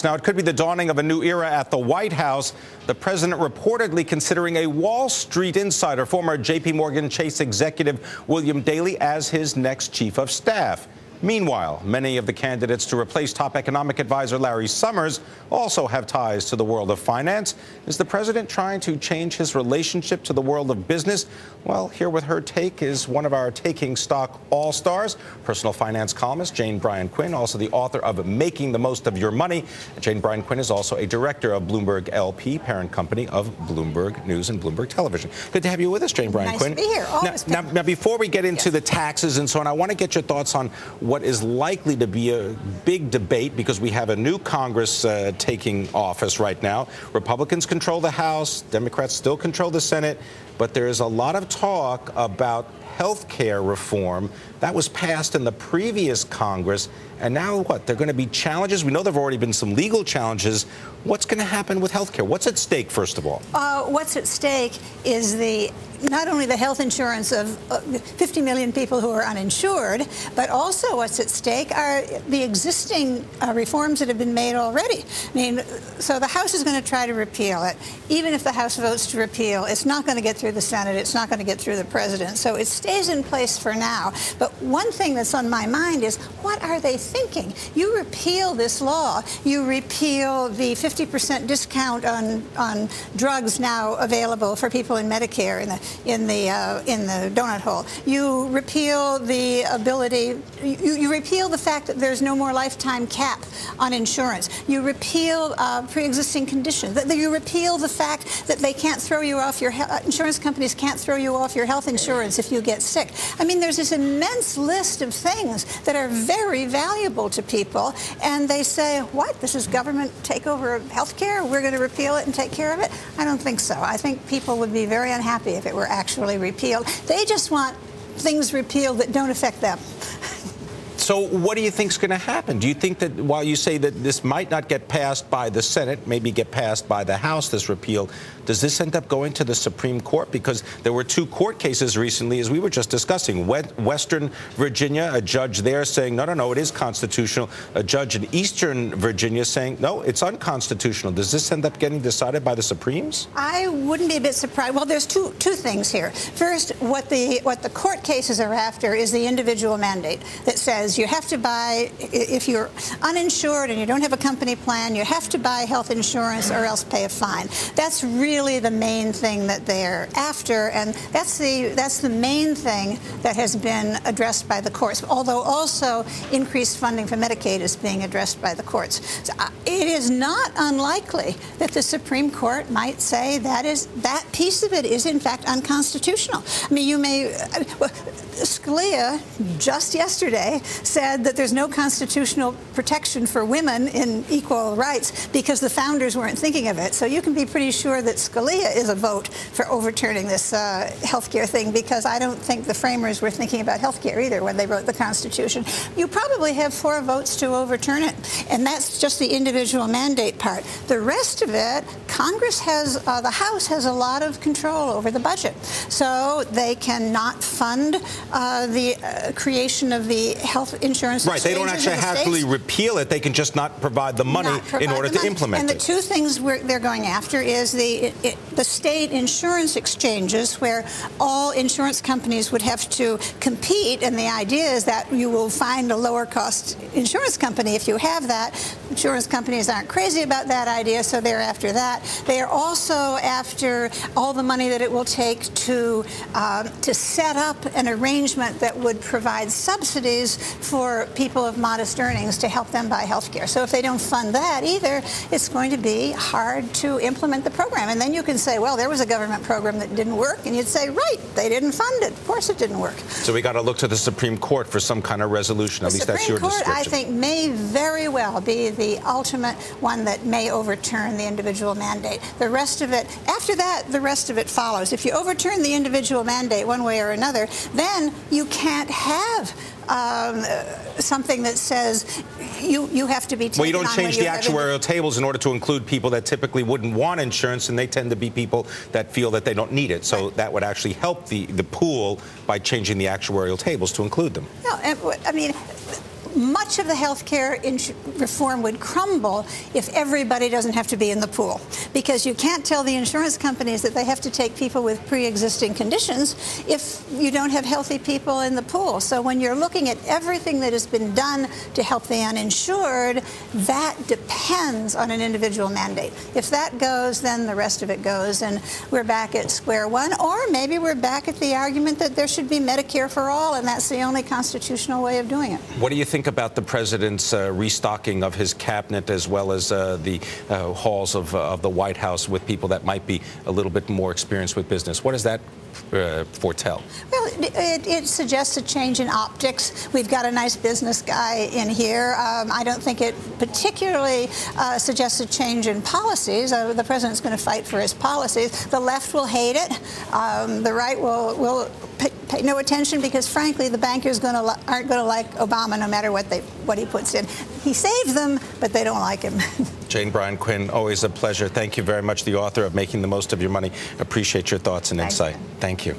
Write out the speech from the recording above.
Now, it could be the dawning of a new era at the White House. The president reportedly considering a Wall Street insider, former J.P. Morgan Chase executive William Daley, as his next chief of staff. Meanwhile, many of the candidates to replace top economic advisor Larry Summers also have ties to the world of finance. Is the president trying to change his relationship to the world of business? Well, here with her take is one of our Taking Stock all-stars, personal finance columnist Bryant Quinn, also the author of Making the Most of Your Money. Bryant Quinn is also a director of Bloomberg LP, parent company of Bloomberg News and Bloomberg Television. Good to have you with us, Bryant Quinn. Nice to be here. Now, before we get into the taxes and so on, I want to get your thoughts on what is likely to be a big debate, because we have a new Congress taking office right now. Republicans control the House, Democrats still control the Senate, but there is a lot of talk about health care reform that was passed in the previous Congress. And now what? There are going to be challenges. We know there have already been some legal challenges. What's going to happen with health care? What's at stake, first of all? What's at stake is not only the health insurance of 50 million people who are uninsured, but also what's at stake are the existing reforms that have been made already. I mean, so the House is going to try to repeal it. Even if the House votes to repeal, it's not going to get through the Senate. It's not going to get through the president. So it stays in place for now. But one thing that's on my mind is, what are they thinking? You repeal this law. You repeal the 50% discount on drugs now available for people in Medicare in the donut hole. You repeal the ability. You repeal the fact that there's no more lifetime cap on insurance. You repeal pre-existing conditions. You repeal the fact that they can't throw you off your insurance companies can't throw you off your health insurance if you get sick. I mean, there's this immense list of things that are very valuable to people, and they say, what? This is government takeover of health care? We're going to repeal it and take care of it? I don't think so. I think people would be very unhappy if it were actually repealed. They just want things repealed that don't affect them. So what do you think is going to happen? Do you think that while you say that this might not get passed by the Senate, maybe get passed by the House, this repeal, does this end up going to the Supreme Court? Because there were two court cases recently, as we were just discussing. Western Virginia, a judge there saying, no, it is constitutional. A judge in Eastern Virginia saying, no, it's unconstitutional. Does this end up getting decided by the Supremes? I wouldn't be a bit surprised. Well, there's two things here. First, what the court cases are after is the individual mandate that says you have to buy, if you're uninsured and you don't have a company plan, you have to buy health insurance or else pay a fine. That's really the main thing that they're after, and that's the main thing that has been addressed by the courts, although also increased funding for Medicaid is being addressed by the courts. So, it is not unlikely that the Supreme Court might say that piece of it is in fact unconstitutional. I mean, Scalia just yesterday said that there's no constitutional protection for women in equal rights because the founders weren't thinking of it. So you can be pretty sure that Scalia is a vote for overturning this health care thing, because I don't think the framers were thinking about health care either when they wrote the Constitution. You probably have 4 votes to overturn it, and that's just the individual mandate part. The rest of it, Congress has, the House has a lot of control over the budget. So they cannot fund the creation of the health insurance. Right, they don't actually have to repeal it. They can just not provide the money in order to implement it. And the two things they're going after is the state insurance exchanges, where all insurance companies would have to compete, and the idea is that you will find a lower cost insurance company if you have that. Insurance companies aren't crazy about that idea, so they're after that. They are also after all the money that it will take to set up an arrangement that would provide subsidies for people of modest earnings to help them buy health care. So if they don't fund that either, it's going to be hard to implement the program. And then you can say, well, there was a government program that didn't work, and you'd say, right, they didn't fund it. Of course it didn't work. So we got to look to the Supreme Court for some kind of resolution. At least that's your description. The Supreme Court, I think, may very well be the ultimate one that may overturn the individual mandate. The rest of it, after that, the rest of it follows. If you overturn the individual mandate one way or another, then you can't have something that says you have to be taken on. Well, you don't change the actuarial tables in order to include people that typically wouldn't want insurance, and they tend to be people that feel that they don't need it. So that would actually help the pool by changing the actuarial tables to include them. No, I mean, much of the health care reform would crumble if everybody doesn't have to be in the pool, because you can't tell the insurance companies that they have to take people with pre-existing conditions if you don't have healthy people in the pool. So when you're looking at everything that has been done to help the uninsured, that depends on an individual mandate. If that goes, then the rest of it goes, and we're back at square one. Or maybe we're back at the argument that there should be Medicare for all, and that's the only constitutional way of doing it. What do you think about the president's restocking of his cabinet, as well as the halls of the White House with people that might be a little bit more experienced with business? What does that foretell? Well, it suggests a change in optics. We've got a nice business guy in here. I don't think it particularly suggests a change in policies. The president's going to fight for his policies. The left will hate it. The right will pay no attention, because frankly the bankers aren't going to like Obama no matter what he puts in. He saved them, but they don't like him. Jane Bryant Quinn, always a pleasure. Thank you very much, the author of Making the Most of Your Money. Appreciate your thoughts and insight. Thank you.